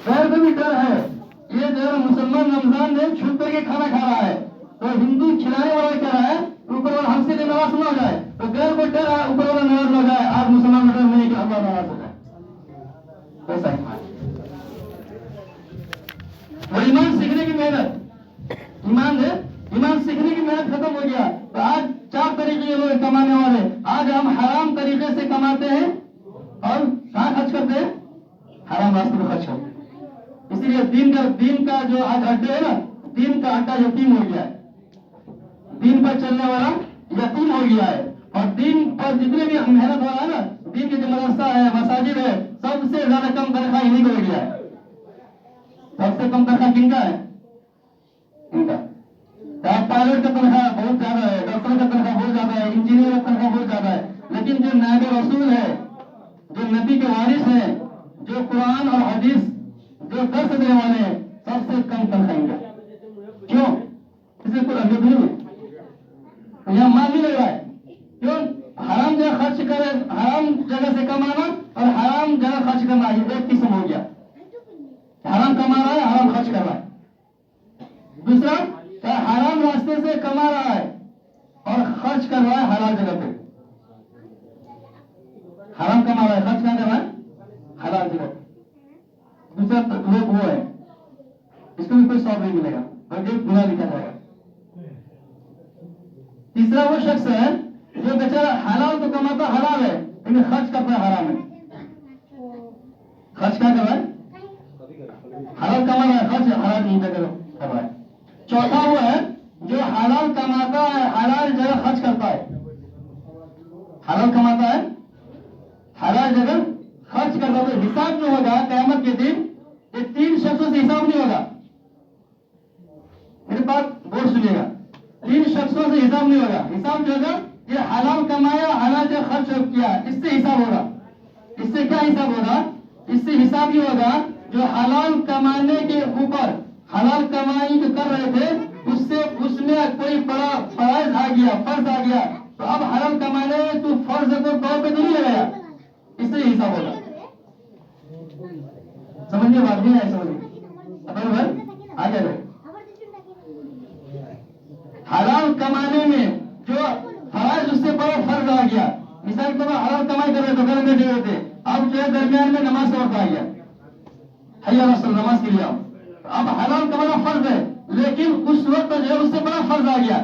غیر کو بھی ڈر ہے. یہ جو ہے مسلمان رمضان میں چھپ کر کے کھانا کھا رہا ہے تو ہندو کھلانے والا کہہ رہا ہے اوپر والا ہم سے کہ نماز نہ ہو جائے تو غیر کو ڈر ہے اوپر والا نماز ہو جائے. آج مسلمان میں ڈر نہیں کہ اللہ ناراض ہو جائے. ایسا ایمان اور ایمان سیکھنے کی محنت ایمان سیکھنے کی محنت ختم ہو گیا. تو آج 4 طریقے کے لوگ کمانے والے. آج ہم حرام طریقے سے کماتے ہیں اور کہاں خرچ کرتے ہیں؟ حرام راستے میں خرچ کرتے ہیں. اسی لیے دین کا جو آج اڈے ہے نا, دین کا اڈا یتیم ہو گیا ہے. دین پر چلنے والا یتیم ہو گیا ہے. اور دین پر جتنے بھی محنت ہو رہا ہے نا, دین کے جو مدرسہ ہے, مساجد ہے, سب سے زیادہ کم تنخواہ انہیں کو ہو گیا ہے. سب سے کم تنخواہ کن کا ہے؟ ان کا. پائلٹ کا تنخواہ بہت زیادہ ہے, ڈاکٹر کا تنخواہ بہت زیادہ ہے, انجینئر کا تنخواہ بہت زیادہ ہے. لیکن جو نائب رسول ہے, جو نبی کے وارث ہیں, جو قرآن اور حدیث جو درس دینے والے ہیں, سب سے کم تنخواہ کا. کیوں؟ اسے کوئی اہمیت نہیں ہے. یہاں مان نہیں لگ رہا ہے. کیوں؟ حرام جگہ خرچ کرے, حرام جگہ سے کمانا اور حرام جگہ خرچ کرنا یہ ایک قسم ہو گیا. حرام کما رہا ہے, حرام خرچ کر رہا ہے. دوسرا حرام راستے سے کما رہا ہے اور خرچ کر رہا ہے حلال جگہ پہ. حرام کما رہا ہے, خرچ کہاں کر رہا ہے؟ حلال جگہ پہ. دوسرا لوگ وہ ہے, اس کو بھی کوئی ثواب نہیں ملے گا بلکہ گناہ لکھا جائے گا. تیسرا وہ شخص ہے جو بیچارہ حلال تو کماتا حلال ہے لیکن خرچ کرتا ہے حرام ہے. خرچ کیا کر رہا ہے؟ حلال کما رہا ہے, خرچ حلال نہیں کر رہا ہے. چوتھا وہ ہے جو حلال کماتا ہے, حلال جگہ خرچ کرتا ہے. حلال کماتا ہے, حلال جگہ خرچ کرتا ہے. حساب جو ہوگا قیامت کے دن, یہ 3 شخصوں سے حساب نہیں ہوگا. میری بات غور سنیے گا. 3 شخصوں سے حساب نہیں ہوگا. حساب جو ہوگا یہ حلال کمایا, حلال جگہ خرچ کیا, اس سے حساب ہوگا. اس سے کیا حساب ہوگا؟ اس سے حساب یہ ہوگا جو حلال کمانے کے اوپر حلال کمائی جو کر رہے تھے اس میں کوئی بڑا فرض آ گیا تو اب حلال کمانے تو فرض کو طور پہ تو نہیں لگایا, اس سے حساب ہوگا. سمجھنے بات نہیں ہے, سمجھے آگے رہے. حلال کمانے میں جو فرض اس سے بڑا فرض آ گیا. مثال کے طور پر حلال کمائی کر رہے تو گھر میں بیٹھے ہوئے تھے, اب جو ہے درمیان میں نماز کا وقت آ گیا, حی علی الصلاۃ, نماز کے لیے آؤ. اب حلال کمانا فرض ہے لیکن اس وقت جو ہے اس سے بڑا فرض آ گیا,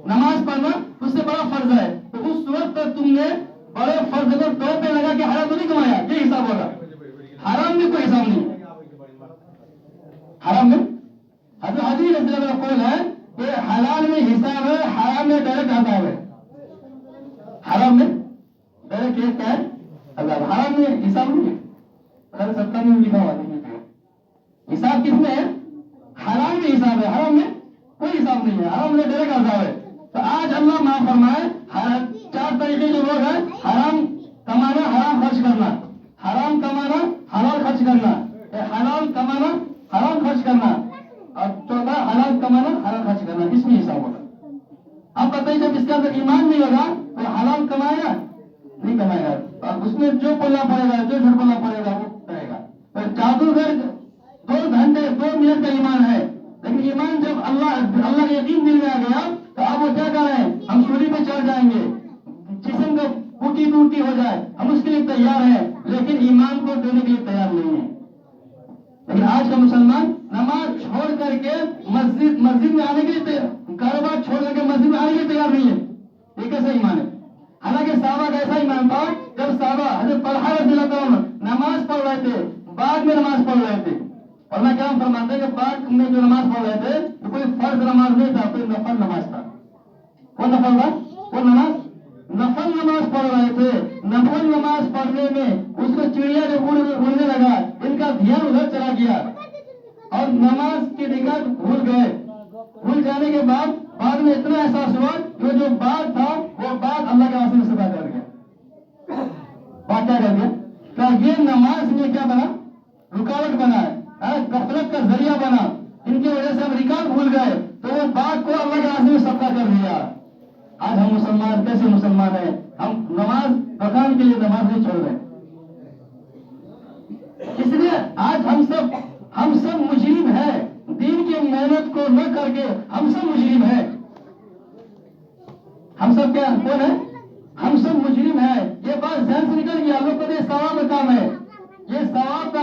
نماز پڑھنا اس سے بڑا فرض ہے. تو اس وقت تم نے بڑے فرض کو ٹوپ پہ لگا کے حلال تو نہیں کمایا, یہ حساب ہوگا. حرام میں کوئی حساب نہیں. حرام میں حضرت علی رضی اللہ عنہ کا قول ہے کہ حلال میں حساب ہے, حرام میں ڈائریکٹ عذاب ہے. حرام میں ڈائریکٹ یہ کیا ہے؟ عذاب. حرام میں حساب نہیں ہے. اگر 70 میں لکھا ہوا نہیں ہے. حساب کس میں ہے؟ حرام میں حساب ہے, حرام میں کوئی حساب نہیں ہے. حرام میں ڈائریکٹ عذاب ہے. تو آج اللہ معاف فرمائے, 4 طریقے جو لوگ ہیں, حرام کمانا, حرام خرچ کرنا, حرام کمانا, حلال خرچ کرنا, حلال کمانا, حرام خرچ کرنا, اور چوتھا حلال کمانا, حلال خرچ کرنا. اس میں حساب ہوگا. اب بتائیے جب اس کے اندر ایمان نہیں ہوگا تو حلال کمائے گا نہیں کمائے گا, اور اس میں جو بولنا پڑے گا, جو جھوٹ بولنا پڑے گا وہ کرے گا. تو جادوگر 2 گھنٹے 2 منٹ کا ایمان ہے, لیکن ایمان جب اللہ کا یقین دل میں آ گیا تو اب وہ کیا کر رہے ہیں, ہم سولی پہ چڑھ جائیں گے, جسم کا ٹوٹی ٹوٹی ہو جائے, ہم اس کے لیے تیار ہیں, لیکن ایمان کو دینے کے لیے تیار نہیں ہے. لیکن آج کا مسلمان نماز چھوڑ کر کے مسجد میں آنے کے لیے, کاروبار چھوڑ کر کے مسجد میں آنے کے لیے تیار نہیں ہے. یہ کیسا ایمان ہے؟ حالانکہ صحابہ کا ایسا ایمان تھا, جب صحابہ حضرت طلحہ رضی اللہ عنہ نماز پڑھ رہے تھے, باغ میں نماز پڑھ رہے تھے, اور میں کیا فرماتے ہیں کہ باغ میں جو نماز پڑھ رہے تھے تو کوئی فرض نماز نہیں تھا, کوئی نفل نماز تھا. وہ نفل تھا, وہ نفل نماز پڑھ رہے تھے. نفل نماز پڑھنے میں اس کو چڑیا جو اڑنے لگا, ان کا دھیان ادھر چلا گیا اور نماز کی رکعت بھول گئے. بھول جانے کے بعد بعد میں اتنا احساس ہوا کہ جو بات تھا وہ بات اللہ کے واسطے سے ادا کر گیا. بات کیا کر گیا؟ کیا یہ نماز میں کیا بنا؟ رکاوٹ بنا ہے, غفلت کا ذریعہ بنا. ان کی وجہ سے ہم رکعت بھول گئے تو وہ بات کو اللہ کے واسطے میں صدقہ کر دیا. آج ہم مسلمان کیسے مسلمان ہیں؟ ہم نماز مقام کے لیے نماز نہیں چھوڑ رہے. اس لیے آج ہم سب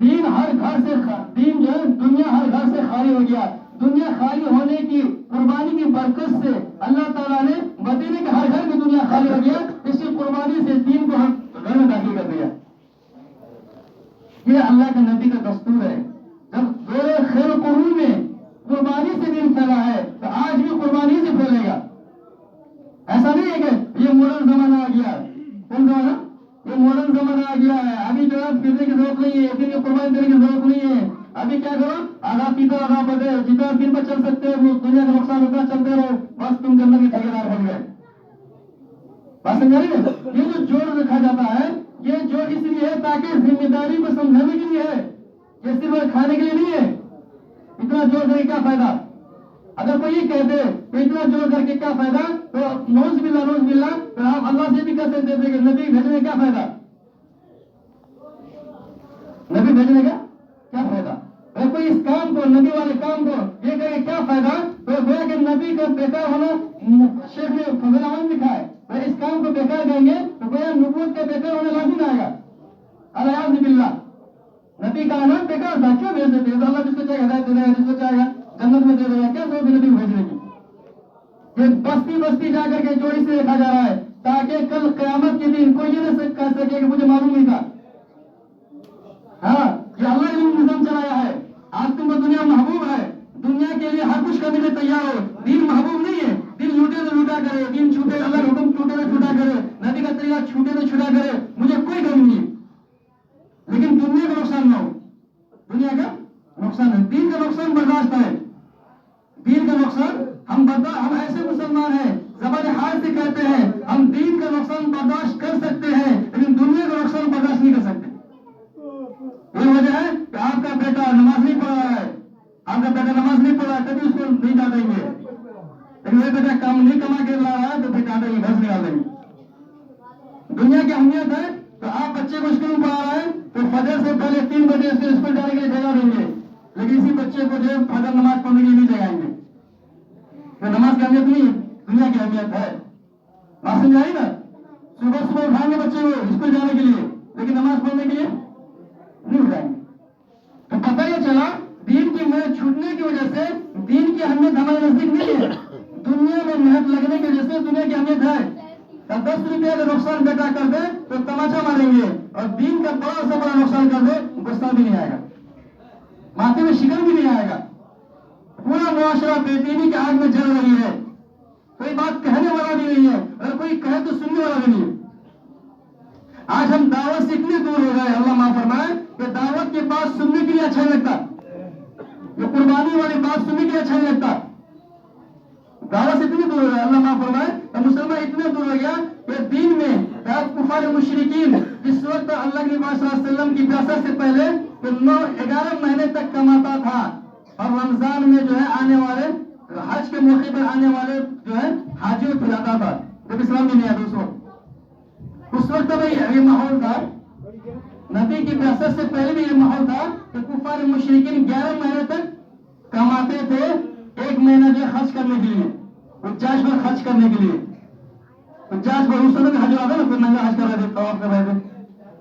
دین ہر گھر سے دین جو ہے دنیا ہر گھر سے خالی ہو گیا. دنیا خالی ہونے کی قربانی کی برکت سے اللہ تعالیٰ نے مدینے کے ہر گھر کی دنیا خالی ہو گیا. اسی قربانی سے دین کو ہم گھر میں داخل کر دیا. یہ اللہ کے نبی کا دستور ہے. جب دور خیر قرون میں قربانی سے دین پھیلا ہے تو آج بھی قربانی سے پھیلے گا. ایسا نہیں ہے کہ یہ ماڈرن زمانہ آ گیا. کون زمانہ؟ یہ ماڈرن زمانہ آ گیا ہے. ابھی جو ہے پھرنے کی ضرورت نہیں ہے, پھر قربانی دینے کی ضرورت نہیں ہے. ابھی کیا کرو, آدھا پیتا آدھا بڑھے, جتنا دن پر چل سکتے ہو دنیا کا نقصان اتنا چلتے رہو, بس تم جنت کے ٹھیکیدار بن گئے. بات سمجھا رہی ہے؟ یہ جو جوڑ رکھا جاتا ہے یہ جوڑ اس لیے ہے تاکہ ذمہ داری کو سمجھانے کے لیے ہے, یہ صرف کھانے کے لیے نہیں ہے. اتنا جوڑ کر کے کیا فائدہ؟ اگر کوئی یہ کہتے کہ اتنا جوڑ کر کے کیا فائدہ, تو نوز باللہ تو آپ اللہ سے بھی کہہ سکتے تھے کہ نبی بھیجنے کا کیا فائدہ, نبی بھیجنے کا کیا فائدہ. اگر کوئی اس کام کو, نبی والے کام کو یہ کہے کیا فائدہ, تو گویا کہ نبی کا بیکار ہونا شیخ نے فضل احمد لکھا ہے. اگر اس کام کو بیکار کہیں گے تو گویا نبوت کا بیکار ہونا لازم آئے گا. الیاذ باللہ, نبی کا آنا بیکار تھا. کیوں بھیج دیتے؟ اللہ جس کو چاہے ہدایت دے دے گا, جس کو چاہے گا جنت میں دے دے گا. کیا ضرورت ہے نبی بھیجنے کی؟ یہ بستی بستی جا کر کے جوڑی سے دیکھا جا رہا ہے تاکہ کل قیامت کے دن کوئی یہ نہ کہہ سکے کہ مجھے معلوم نہیں تھا. ہاں, یہ اللہ نے نظام چلایا ہے. آج تم کو دنیا محبوب ہے, دنیا کے لیے ہر کچھ کرنے کے لیے تیار ہو. دین محبوب نہیں ہے. دین لوٹے تو لوٹا کرے, دین چھوٹے, اللہ کا حکم چھوٹے تو چھوٹا کرے, نبی کا طریقہ چھوٹے تو چھوٹا کرے, مجھے کوئی غم نہیں ہے. لیکن دنیا کا نقصان نہ ہو. دنیا کا نقصان ہے, دین کا نقصان برداشت ہے. دین کا نقصان ہم ایسے مسلمان ہیں زبان حال سے کہتے ہیں ہم دین کا نقصان برداشت کر سکتے ہیں, لیکن دنیا کا نقصان برداشت نہیں کر سکتے. یہ وجہ ہے کہ آپ کا بیٹا نماز نہیں پڑھ رہا ہے, آپ کا بیٹا نماز نہیں پڑھ رہا ہے, کبھی اس کو نہیں ڈانٹیں گے. لیکن وہ بیٹا کام نہیں کما کے لا رہا ہے تو پھر ڈانٹیں گے, گھر سے نکال دیں گے. دنیا کی اہمیت ہے تو آپ بچے کو اسکول میں پڑھا رہے ہیں تو فجر سے پہلے 3 بجے اس کو اسکول جانے کے لیے جگہ دیں گے, لیکن اسی بچے کو جو ہے فجر نماز پڑھنے کے لیے نہیں جگائیں گے. تو نماز کی اہمیت نہیں ہے, دنیا کی اہمیت ہے. بات سمجھ آئی نا؟ صبح صبح اٹھائیں گے بچے کو اسکول جانے کے لیے, لیکن نماز پڑھنے کے لیے نہیں اٹھائیں گے. تو پتہ یہ چلا دین کی محنت چھوٹنے کی وجہ سے دین کی اہمیت ہمارے نزدیک نہیں ہے. دنیا میں محنت لگنے کی وجہ سے دنیا کی اہمیت ہے. 10 روپیہ کا نقصان بیٹا کر دے تو تماچا ماریں گے, اور دین کا بڑا سے بڑا نقصان کر دے غصہ بھی نہیں آئے گا, ماتھے میں شکن بھی نہیں آئے گا. پورا معاشرہ بے دینی کی آگ میں جل رہی ہے, کوئی بات کہنے والا بھی نہیں ہے, اگر کوئی کہے تو سننے والا بھی نہیں ہے. آج ہم دعوت سے اتنے دور ہو گئے, اللہ معاف فرمائے, کہ دعوت کی بات سننے کے لیے اچھا نہیں لگتا, یہ قربانی والی بات سننے کے لیے اچھا نہیں لگتا. دعوت سے اتنے دور ہو گئے, اللہ معاف فرمائے, اور مسلمان اتنے دور ہو گیا کہ دین میں کفار مشرکین جس وقت اللہ کے نبی صلی اللہ علیہ وسلم کی بعثت سے پہلے 11 مہینے تک کماتا تھا, اور رمضان میں جو ہے آنے والے حج کے موقع پر آنے والے جو ہے حاجیوں کو کھلاتا تھا. جب اسلام بھی نہیں آیا دوستوں, اس وقت بھائی یہ ماحول تھا, نبی کی بعثت سے پہلے بھی یہ ماحول تھا کہ کفار مشرکین 11 مہینے تک کماتے تھے, 1 مہینہ جو ہے خرچ کرنے کے لیے, حجاج پر خرچ کرنے کے لیے. حجاج پر اس وقت حج آتا نا, پھر ننگا حج کر رہے تھے, طواف کر رہے تھے,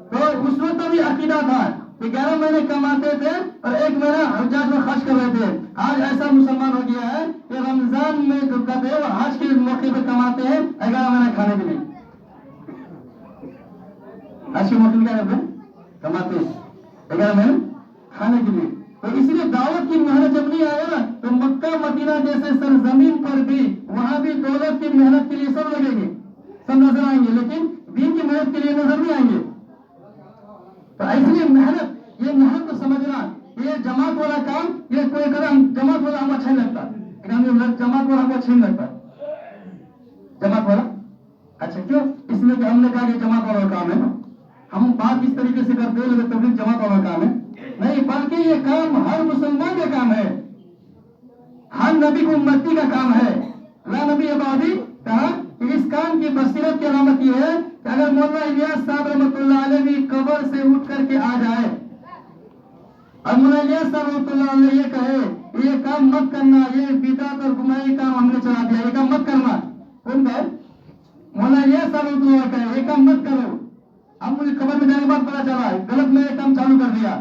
تو اس وقت بھی عقیدہ تھا کہ 11 مہینے کماتے تھے اور 1 مہینہ حجاج پر خرچ کر رہے تھے. آج ایسا مسلمان ہو گیا ہے کہ رمضان میں جو کہتے ہیں وہ حج کے موقع پہ کماتے ہیں 11 مہینے کھانے کے لیے. حج کے موقع کیا کرتے ہیں, کماتے ہیں 11 مہینے کھانے کے لیے. تو اس لیے دعوت کی محنت جب نہیں آئے گا تو مکہ مدینہ جیسے سرزمین پر بھی وہاں بھی دولت کی محنت کے لیے سب لگیں گے, سب نظر آئیں گے, لیکن دین کی محنت کے لیے نظر نہیں آئیں گے. تو اس لیے محنت, یہ محنت کو سمجھنا, یہ جماعت والا کام, یہ کوئی قدم جماعت والا ہم اچھا نہیں لگتا, جماعت والا ہم اچھا نہیں لگتا. جماعت والا اچھا کیوں؟ اس لیے کہ ہم نے کہا کہ جماعت والا کام ہے, ہم بات اس طریقے سے کرتے ہیں لیکن تبلیغ جماعت والا کام ہے نہیں, بلکہ یہ کام ہر مسلمان کا کام ہے, ہر نبی کو امتی کا کام ہے. لا نبی بعدی کہا کہ اس کام کی بصیرت کی علامت یہ ہے کہ اگر مولانا الیاس صاحب رحمۃ اللہ علیہ بھی قبر سے اٹھ کر کے آ جائے اور مولانا الیاس صاحب رحمۃ اللہ علیہ یہ کہے یہ کام مت کرنا, یہ بدعت اور گمراہی کام ہم نے چلا دیا, یہ کام مت کرنا. کون کہے؟ مولانا الیاس صاحب رحمۃ اللہ کہے یہ کام مت کرو. اب مجھے قبر میں جانے کے بعد پتا چلا غلط میں یہ کام چالو کر دیا,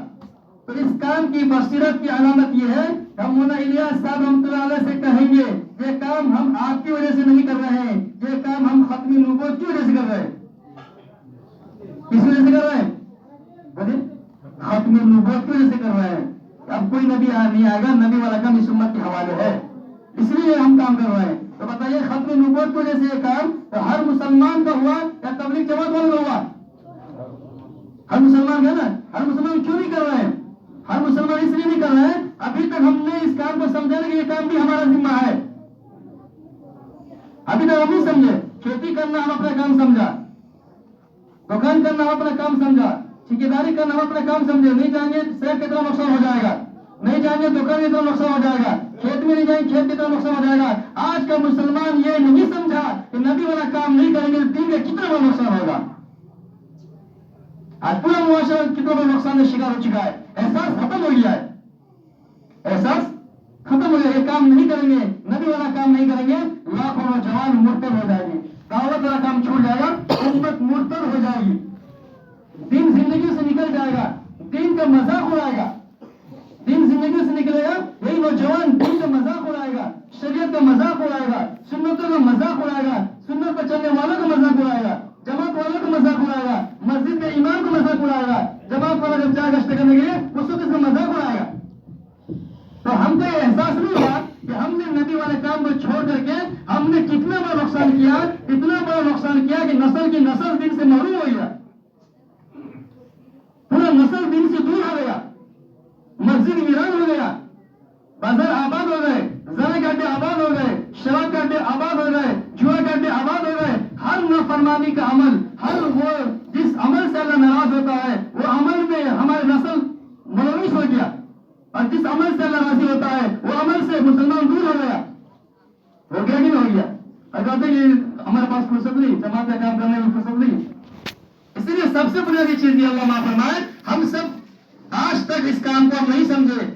تو اس کام کی بصیرت کی علامت یہ ہے کہ ہم مولانا الیاس صاحب رحمۃ اللہ علیہ سے کہیں گے یہ کام ہم آپ کی وجہ سے نہیں کر رہے ہیں، یہ کام ہم ختم نبوت کی وجہ سے کر رہے ہیں۔ کس وجہ سے کر رہے ہیں؟ بولے ختم نبوت کی وجہ سے کر رہے ہیں۔ اب کوئی نبی نہیں آئے گا، نبی والا کام اس امت کے حوالے ہے، اس لیے ہم کام کر رہے ہیں۔ تو بتائیے ختم نبوت کی وجہ سے یہ کام تو ہر مسلمان کا ہوا یا تبلیغ جماعت والوں کا ہوا؟ ہر مسلمان ہے نا۔ ہر مسلمان کیوں نہیں کر رہے ہیں؟ ہر مسلمان اس لیے نہیں کر رہے ہیں ابھی تک ہم نے اس کام کو سمجھا کہ یہ کام بھی ہمارا ذمہ ہے۔ ابھی تک ہم نہیں سمجھے۔ کھیتی کرنا ہم اپنا کام سمجھا، دکان کرنا ہم اپنا کام سمجھا، ٹھیکیداری کرنا ہم اپنا کام سمجھے۔ نہیں جائیں گے صحت کتنا نقصان ہو جائے گا، نہیں جائیں گے دکان کتنا نقصان ہو جائے گا، کھیت میں نہیں جائیں گے کھیت کتنا نقصان ہو جائے گا۔ آج کا مسلمان یہ نہیں سمجھا کہ نبی والا کام نہیں کریں گے دین کا کتنا بڑا نقصان ہوگا۔ آج پورا معاشرہ کتنا بڑا نقصان کا شکار ہو چکا ہے۔ احساس ختم ہو گیا ہے، احساس ختم ہو گیا۔ یہ کام نہیں کریں گے، نبی والا کام نہیں کریں گے، لاکھوں نوجوان مرتد ہو جائے گی، دعوت والا کام چھوٹ جائے گا، امت مرتد ہو جائے گی، دین زندگی سے نکل جائے گا، دین کا مذاق اڑائے گا، دین زندگی سے نکلے گا۔ یہی نوجوان دین کا مذاق اڑائے گا، شریعت کا مذاق اڑائے گا، سنتوں کا مذاق اڑائے گا، سنت پر چلنے والوں کا مذاق اڑائے گا، جماعت والوں کا مذاق اڑائے گا، مسجد کے امام کا مذاق اڑائے گا۔ جماعت والا جب جائے گشت کرنے کے لیے اس وقت اس کا مذاق اڑائے گا۔ تو ہم کو یہ احساس نہیں ہوا کہ ہم نے نبی والے کام کو چھوڑ کر کے ہم نے کتنا بڑا نقصان کیا، اتنا بڑا نقصان کیا کہ نسل کی نسل دین سے محروم ہو گیا، پورا نسل دین سے دور ہو گیا، مسجد ویران ہو گیا، بازار آباد ہو گئے، زنا کے اڈے آباد ہو گئے، شراب کے اڈے آباد ہو گئے، جوا کے اڈے آباد ہو گئے۔ ہر نافرمانی کا عمل، ہر وہ جس عمل سے اللہ ناراض ہوتا ہے وہ عمل میں ہماری نسل ملوث ہو گیا، اور جس عمل سے اللہ راضی ہوتا ہے وہ عمل سے مسلمان دور ہو گیا۔ ہو گیا کہ نہیں ہو گیا؟ اور کہتے کہ ہمارے پاس فرصت نہیں، جماعت کا کام کرنے میں فرصت نہیں۔ اس لیے سب سے بنیادی چیز یہ اللہ معاف فرمائے، ہم سب آج تک اس کام کو ہم نہیں سمجھے